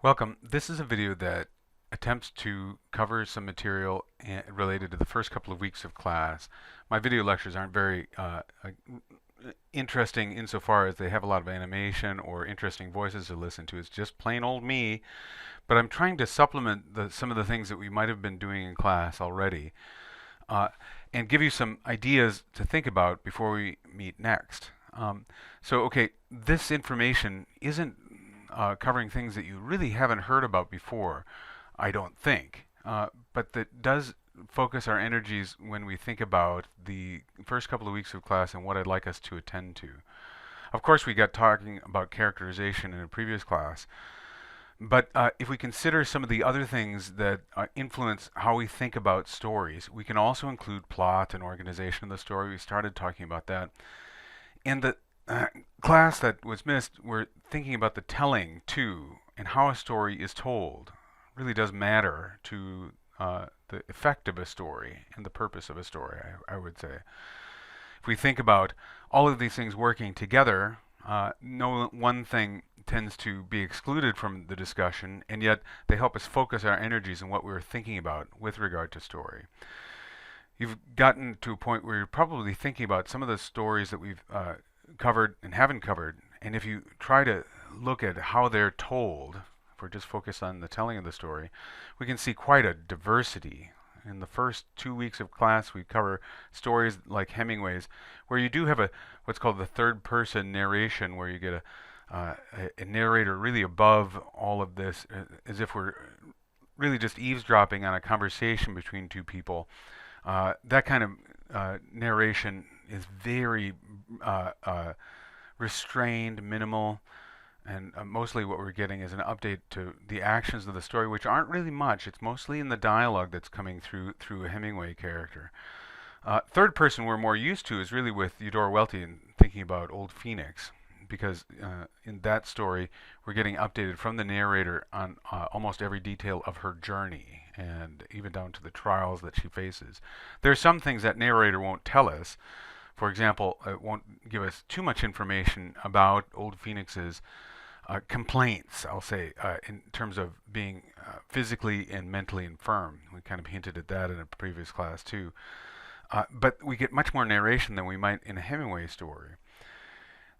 Welcome. This is a video that attempts to cover some material related to the first couple of weeks of class. My video lectures aren't very interesting insofar as they have a lot of animation or interesting voices to listen to. It's just plain old me, but I'm trying to supplement some of the things that we might have been doing in class already uh, and give you some ideas to think about before we meet next. Okay, this information isn't covering things that you really haven't heard about before, I don't think. But that does focus our energies when we think about the first couple of weeks of class and what I'd like us to attend to. Of course, we got talking about characterization in a previous class, but if we consider some of the other things that influence how we think about stories, we can also include plot and organization of the story. We started talking about that. In the class that was missed, we're thinking about the telling too, and how a story is told. It really does matter to the effect of a story and the purpose of a story, I would say. If we think about all of these things working together, no one thing tends to be excluded from the discussion, and yet they help us focus our energies on what we're thinking about with regard to story. You've gotten to a point where you're probably thinking about some of the stories that we've covered and haven't covered, and if you try to look at how they're told, if we're just focused on the telling of the story, we can see quite a diversity. In the first 2 weeks of class, we cover stories like Hemingway's, where you do have what's called the third person narration, where you get a narrator really above all of this, as if we're really just eavesdropping on a conversation between two people. That kind of narration is very restrained, minimal, and mostly what we're getting is an update to the actions of the story, which aren't really much. It's mostly in the dialogue that's coming through a Hemingway character. Third person we're more used to is really with Eudora Welty and thinking about Old Phoenix, because in that story we're getting updated from the narrator on almost every detail of her journey, and even down to the trials that she faces. There are some things that narrator won't tell us. For example, it won't give us too much information about Old Phoenix's complaints, I'll say, in terms of being physically and mentally infirm. We kind of hinted at that in a previous class too. But we get much more narration than we might in a Hemingway story.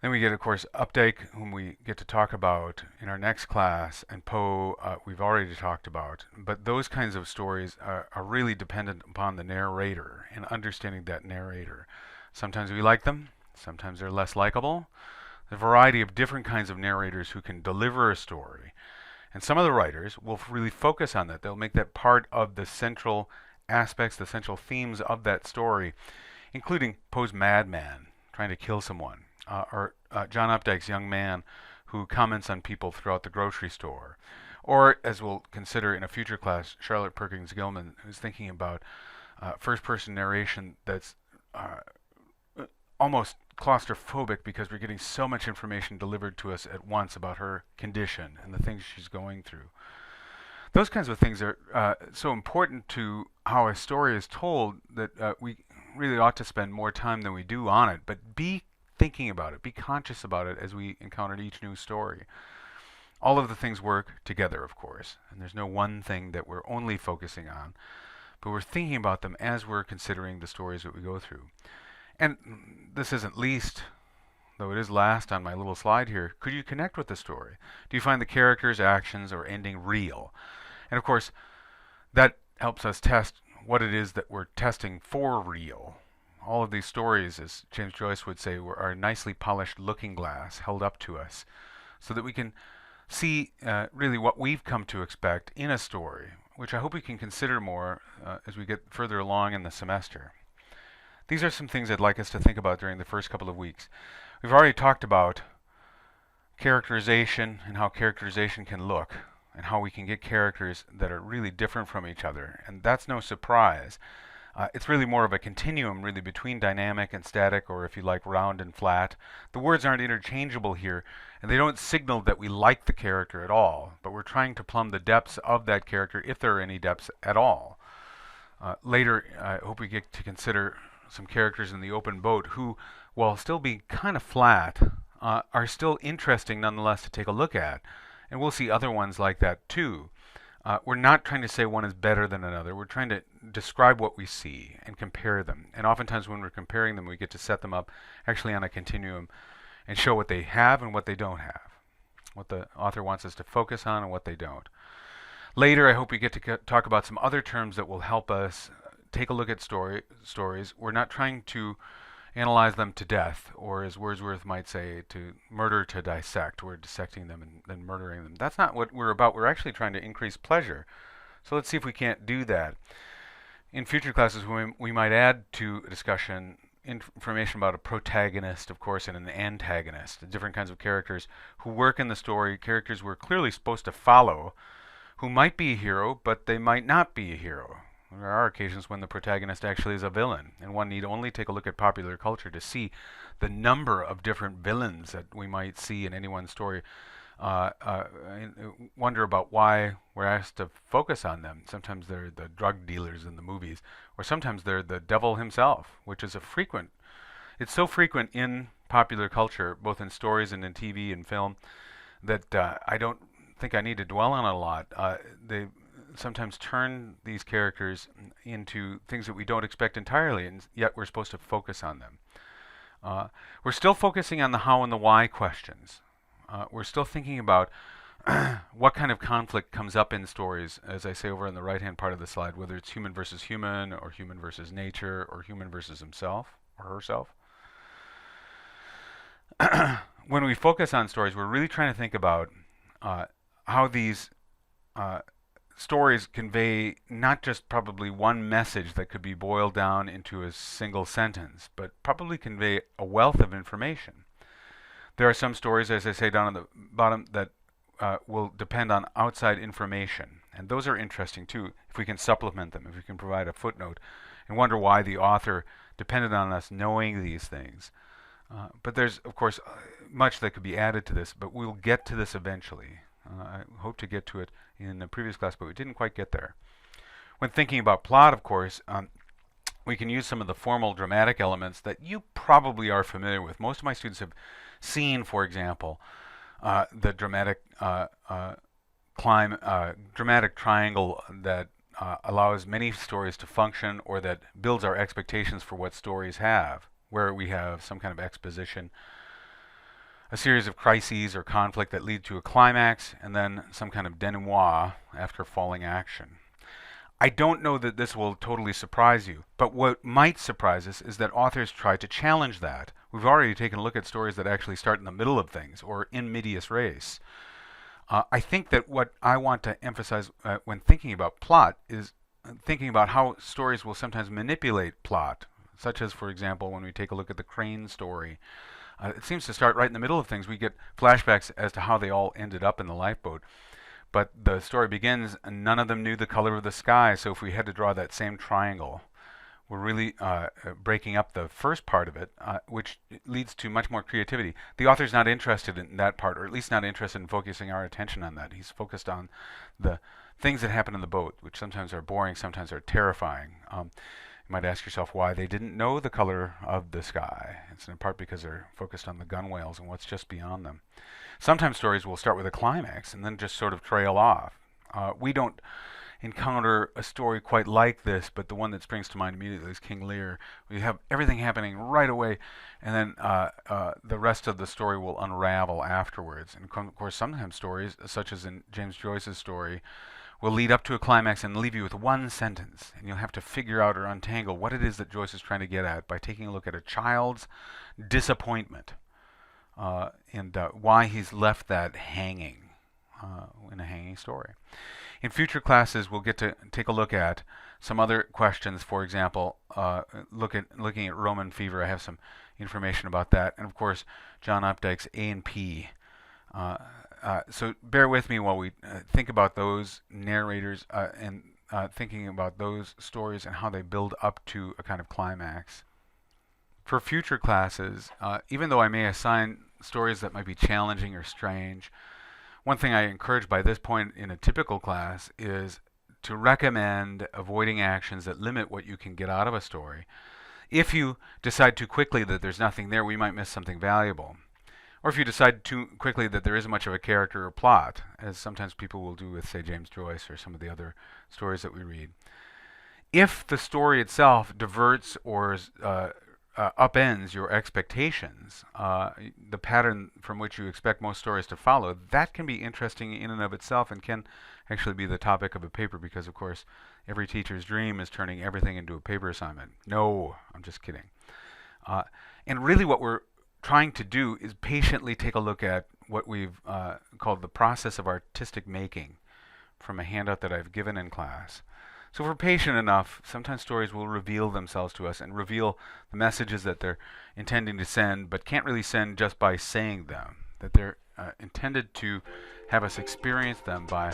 Then we get, of course, Updike, whom we get to talk about in our next class, and Poe we've already talked about. But those kinds of stories are really dependent upon the narrator and understanding that narrator. Sometimes we like them, sometimes they're less likable. There's a variety of different kinds of narrators who can deliver a story. And some of the writers will really focus on that. They'll make that part of the central aspects, the central themes of that story, including Poe's madman trying to kill someone, or John Updike's young man who comments on people throughout the grocery store. Or, as we'll consider in a future class, Charlotte Perkins Gilman, who's thinking about first-person narration that's almost claustrophobic because we're getting so much information delivered to us at once about her condition and the things she's going through. Those kinds of things are so important to how a story is told that we really ought to spend more time than we do on it, but be thinking about it, be conscious about it as we encounter each new story. All of the things work together, of course, and there's no one thing that we're only focusing on, but we're thinking about them as we're considering the stories that we go through. And this isn't least, though it is last on my little slide here. Could you connect with the story? Do you find the characters, actions, or ending real? And of course, that helps us test what it is that we're testing for real. All of these stories, as James Joyce would say, are a nicely polished looking glass held up to us so that we can see really what we've come to expect in a story, which I hope we can consider more as we get further along in the semester. These are some things I'd like us to think about during the first couple of weeks. We've already talked about characterization and how characterization can look and how we can get characters that are really different from each other. And that's no surprise. It's really more of a continuum really between dynamic and static, or if you like, round and flat. The words aren't interchangeable here, and they don't signal that we like the character at all, but we're trying to plumb the depths of that character if there are any depths at all. Later, I hope we get to consider some characters in The Open Boat who, while still being kind of flat, are still interesting nonetheless to take a look at. And we'll see other ones like that too. We're not trying to say one is better than another. We're trying to describe what we see and compare them. And oftentimes when we're comparing them, we get to set them up actually on a continuum and show what they have and what they don't have, what the author wants us to focus on and what they don't. Later, I hope we get to talk about some other terms that will help us take a look at stories. We're not trying to analyze them to death, or as Wordsworth might say, to murder to dissect. We're dissecting them and then murdering them. That's not what we're about. We're actually trying to increase pleasure. So let's see if we can't do that. In future classes, we might add to a discussion information about a protagonist, of course, and an antagonist, the different kinds of characters who work in the story, characters we're clearly supposed to follow, who might be a hero, but they might not be a hero. There are occasions when the protagonist actually is a villain, and one need only take a look at popular culture to see the number of different villains that we might see in any one story. Wonder about why we're asked to focus on them. Sometimes they're the drug dealers in the movies, or sometimes they're the devil himself, which is it's so frequent in popular culture, both in stories and in TV and film, that I don't think I need to dwell on it a lot. They sometimes turn these characters into things that we don't expect entirely, and yet we're supposed to focus on them. We're still focusing on the how and the why questions. We're still thinking about what kind of conflict comes up in stories, as I say over on the right-hand part of the slide, whether it's human versus human, or human versus nature, or human versus himself or herself. When we focus on stories, we're really trying to think about how these stories convey not just probably one message that could be boiled down into a single sentence, but probably convey a wealth of information. There are some stories, as I say down on the bottom, that will depend on outside information, and those are interesting too, if we can supplement them, if we can provide a footnote, and wonder why the author depended on us knowing these things. But there's, of course, much that could be added to this, but we'll get to this eventually. I hope to get to it in the previous class, but we didn't quite get there. When thinking about plot, of course, we can use some of the formal dramatic elements that you probably are familiar with. Most of my students have seen, for example, the dramatic dramatic triangle that allows many stories to function, or that builds our expectations for what stories have, where we have some kind of exposition, a series of crises or conflict that lead to a climax, and then some kind of denouement after falling action. I don't know that this will totally surprise you, but what might surprise us is that authors try to challenge that. We've already taken a look at stories that actually start in the middle of things, or in medias res. I think that what I want to emphasize when thinking about plot is thinking about how stories will sometimes manipulate plot, such as, for example, when we take a look at the Crane story. It seems to start right in the middle of things. We get flashbacks as to how they all ended up in the lifeboat. But the story begins, and none of them knew the color of the sky. So if we had to draw that same triangle, we're really breaking up the first part of it, which leads to much more creativity. The author's not interested in that part, or at least not interested in focusing our attention on that. He's focused on the things that happen in the boat, which sometimes are boring, sometimes are terrifying. You might ask yourself why they didn't know the color of the sky. It's in part because they're focused on the gunwales and what's just beyond them. Sometimes stories will start with a climax and then just sort of trail off. We don't encounter a story quite like this, but the one that springs to mind immediately is King Lear. We have everything happening right away, and then the rest of the story will unravel afterwards. And of course, sometimes stories, such as in James Joyce's story, will lead up to a climax and leave you with one sentence, and you'll have to figure out or untangle what it is that Joyce is trying to get at by taking a look at a child's disappointment and why he's left that hanging in a hanging story. In future classes, we'll get to take a look at some other questions. For example, looking at Roman fever. I have some information about that, and of course, John Updike's A&P. So bear with me while we think about those narrators and thinking about those stories and how they build up to a kind of climax. For future classes, even though I may assign stories that might be challenging or strange, one thing I encourage by this point in a typical class is to recommend avoiding actions that limit what you can get out of a story. If you decide too quickly that there's nothing there, we might miss something valuable. Or if you decide too quickly that there isn't much of a character or plot, as sometimes people will do with, say, James Joyce or some of the other stories that we read. If the story itself diverts or upends your expectations, the pattern from which you expect most stories to follow, that can be interesting in and of itself and can actually be the topic of a paper because, of course, every teacher's dream is turning everything into a paper assignment. No, I'm just kidding. And really what we're trying to do is patiently take a look at what we've called the process of artistic making from a handout that I've given in class. So if we're patient enough, sometimes stories will reveal themselves to us and reveal the messages that they're intending to send, but can't really send just by saying them, that they're intended to have us experience them by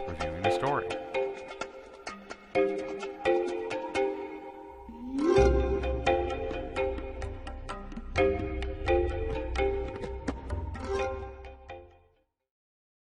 reviewing the story.